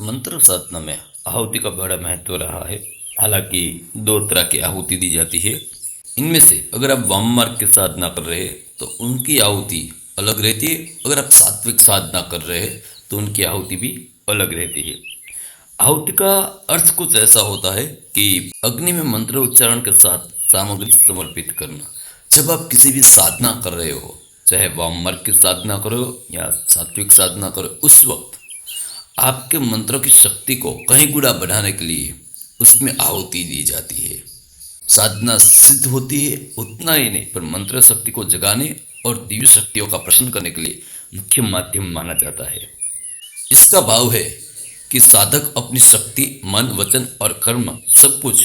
मंत्र साधना में आहुति का बड़ा महत्व रहा है। हालांकि दो तरह की आहुति दी जाती है। इनमें से अगर आप वाम मार्ग की साधना कर रहे हैं तो उनकी आहुति अलग रहती है। अगर आप सात्विक साधना कर रहे हैं तो उनकी आहुति भी अलग रहती है। आहुति का अर्थ कुछ ऐसा होता है कि अग्नि में मंत्र उच्चारण के साथ सामग्री समर्पित करना। जब आप किसी भी साधना कर रहे हो, चाहे वाम मार्ग की साधना करो या सात्विक साधना करो, उस वक्त आपके मंत्रों की शक्ति को कहीं गुना बढ़ाने के लिए उसमें आहुति दी जाती है। साधना सिद्ध होती है, उतना ही नहीं पर मंत्र शक्ति को जगाने और दिव्य शक्तियों का प्रश्न करने के लिए मुख्य माध्यम माना जाता है। इसका भाव है कि साधक अपनी शक्ति, मन, वचन और कर्म सब कुछ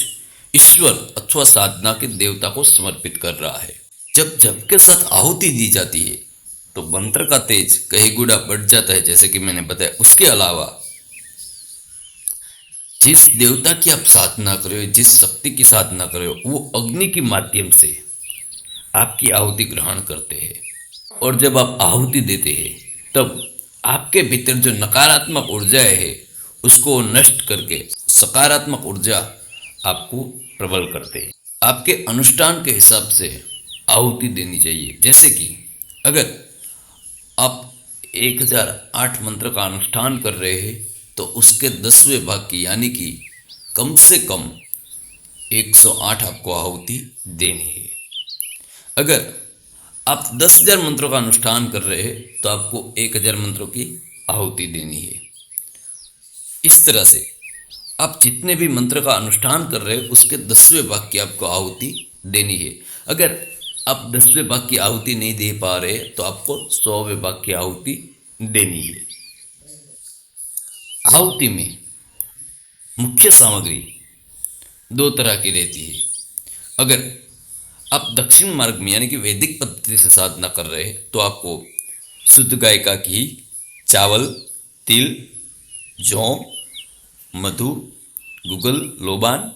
ईश्वर अथवा साधना के देवता को समर्पित कर रहा है। जब जप के साथ आहुति दी जाती है तो मंत्र का तेज कई गुना बढ़ जाता है, जैसे कि मैंने बताया। उसके अलावा जिस देवता की आप साधना कर रहे हो, जिस शक्ति की साधना कर रहे हो, वो अग्नि के माध्यम से आपकी आहुति ग्रहण करते हैं। और जब आप आहुति देते हैं तब आपके भीतर जो नकारात्मक ऊर्जाएं है उसको नष्ट करके सकारात्मक ऊर्जा आपको प्रबल करते हैं। आपके अनुष्ठान के हिसाब से आहुति देनी चाहिए। जैसे कि अगर आप 1008 मंत्र का अनुष्ठान कर रहे हैं तो उसके 10वें भाग की यानी कि कम से कम 108 आपको आहुति देनी है। अगर आप 10,000 मंत्रों का अनुष्ठान कर रहे हैं तो आपको 1000 मंत्रों की आहुति देनी है। इस तरह से आप जितने भी मंत्र का अनुष्ठान कर रहे हैं उसके 10वें भाग की आपको आहुति देनी है। अगर आप 10वें भाग की आहुति नहीं दे पा रहे तो आपको 100वें भाग की आहुति देनी है। आहुति में मुख्य सामग्री दो तरह की रहती है। अगर आप दक्षिण मार्ग में यानी कि वैदिक पद्धति से साधना कर रहे हैं तो आपको शुद्ध गाय का घी, चावल, तिल, जौ, मधु, गुगल, लोबान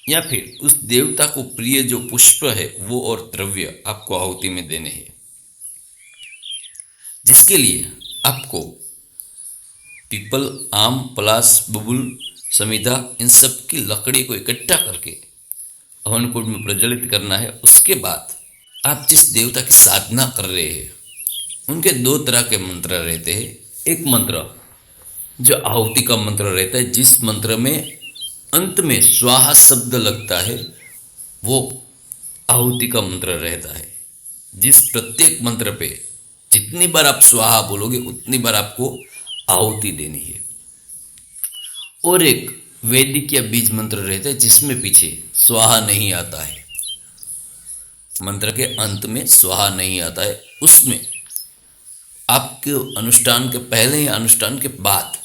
या फिर उस देवता को प्रिय जो पुष्प है वो और द्रव्य आपको आहुति में देने हैं, जिसके लिए आपको पीपल, आम, पलाश, बबूल, समिधा इन सब की लकड़ी को इकट्ठा करके हवन कुंड में प्रज्वलित करना है। उसके बाद आप जिस देवता की साधना कर रहे हैं उनके दो तरह के मंत्र रहते हैं। एक मंत्र जो आहुति का मंत्र रहता है, जिस मंत्र में अंत में स्वाहा शब्द लगता है, वो आहुति का मंत्र रहता है। जिस प्रत्येक मंत्र पे जितनी बार आप स्वाहा बोलोगे उतनी बार आपको आहुति देनी है। और एक वैदिक या बीज मंत्र रहता है जिसमें पीछे स्वाहा नहीं आता है, मंत्र के अंत में स्वाहा नहीं आता है। उसमें आपके अनुष्ठान के पहले या अनुष्ठान के बाद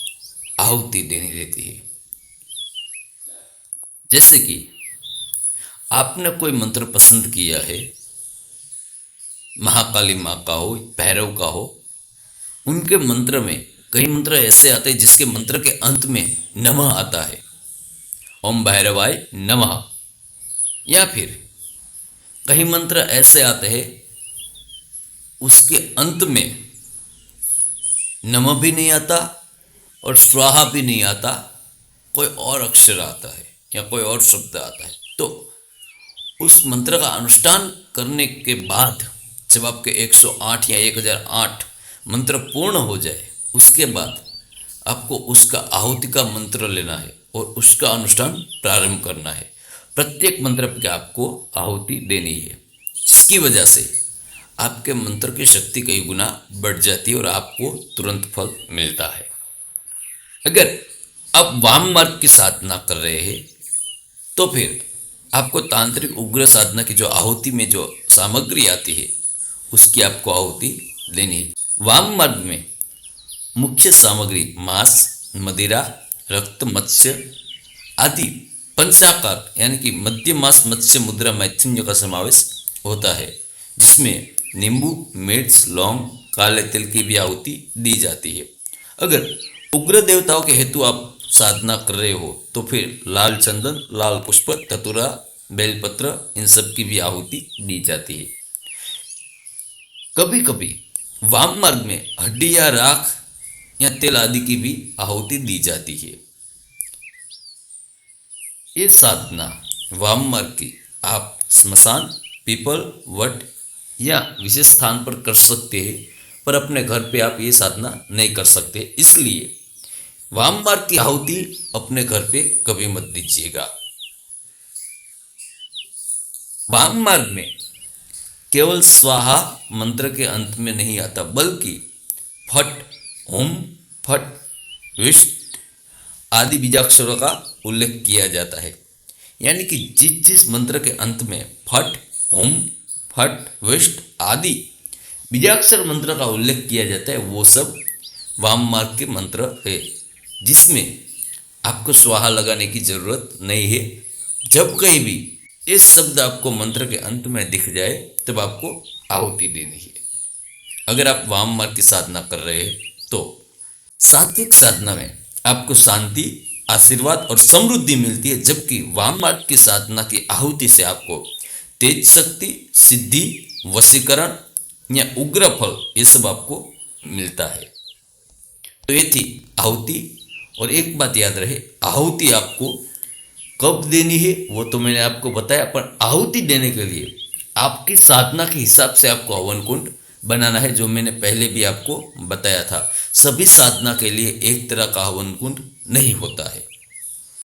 आहुति देनी रहती है। जैसे कि आपने कोई मंत्र पसंद किया है, महाकाली माँ का हो, भैरव का हो, उनके मंत्र में कई मंत्र ऐसे आते हैं जिसके मंत्र के अंत में नमः आता है, ओम भैरवाय नमः। या फिर कई मंत्र ऐसे आते हैं उसके अंत में नमः भी नहीं आता और स्वाहा भी नहीं आता, कोई और अक्षर आता है या कोई और शब्द आता है। तो उस मंत्र का अनुष्ठान करने के बाद जब आपके 108 या 1008 मंत्र पूर्ण हो जाए उसके बाद आपको उसका आहुति का मंत्र लेना है और उसका अनुष्ठान प्रारंभ करना है। प्रत्येक मंत्र पे आपको आहुति देनी है, जिसकी वजह से आपके मंत्र की शक्ति कई गुना बढ़ जाती है और आपको तुरंत फल मिलता है। अगर आप वाम मार्ग की साधना कर रहे हैं तो फिर आपको तांत्रिक उग्र साधना की जो आहुति में जो सामग्री आती है उसकी आपको आहुति देनी है। वाम मार्ग में मुख्य सामग्री मांस, मदिरा, रक्त, मत्स्य आदि पंचाकार यानी कि मध्य मांस, मत्स्य, मुद्रा, मैथुन्य का समावेश होता है, जिसमें नींबू, मिर्च, लौंग, काले तिल की भी आहुति दी जाती है। अगर उग्र देवताओं के हेतु आप साधना कर रहे हो तो फिर लाल चंदन, लाल पुष्प, धतूरा, बेलपत्र इन सब की भी आहुति दी जाती है। कभी कभी वाम मार्ग में हड्डी या राख या तेल आदि की भी आहुति दी जाती है। ये साधना वाम मार्ग की आप स्मशान, पीपल, वट या विशेष स्थान पर कर सकते हैं, पर अपने घर पे आप ये साधना नहीं कर सकते। इसलिए वाम मार्ग की आहुति अपने घर पे कभी मत दीजिएगा। वाम मार्ग में केवल स्वाहा मंत्र के अंत में नहीं आता, बल्कि फट, ओम, फट, विष्ट आदि बीजाक्षरों का उल्लेख किया जाता है। यानी कि जिस मंत्र के अंत में फट, ओम, फट, विष्ट आदि बीजाक्षर मंत्र का उल्लेख किया जाता है, वो सब वाम मार्ग के मंत्र है, जिसमें आपको स्वाहा लगाने की जरूरत नहीं है। जब कहीं भी इस शब्द आपको मंत्र के अंत में दिख जाए तब आपको आहुति देनी है, अगर आप वाम मार्ग की साधना कर रहे हैं तो। सात्विक साधना में आपको शांति, आशीर्वाद और समृद्धि मिलती है, जबकि वाम मार्ग की साधना की आहुति से आपको तेज शक्ति, सिद्धि, वशीकरण या उग्र फल ये सब आपको मिलता है। तो ये थी आहुति। और एक बात याद रहे, आहुति आपको कब देनी है वो तो मैंने आपको बताया, पर आहुति देने के लिए आपकी साधना के हिसाब से आपको हवन कुंड बनाना है, जो मैंने पहले भी आपको बताया था। सभी साधना के लिए एक तरह का हवन कुंड नहीं होता है।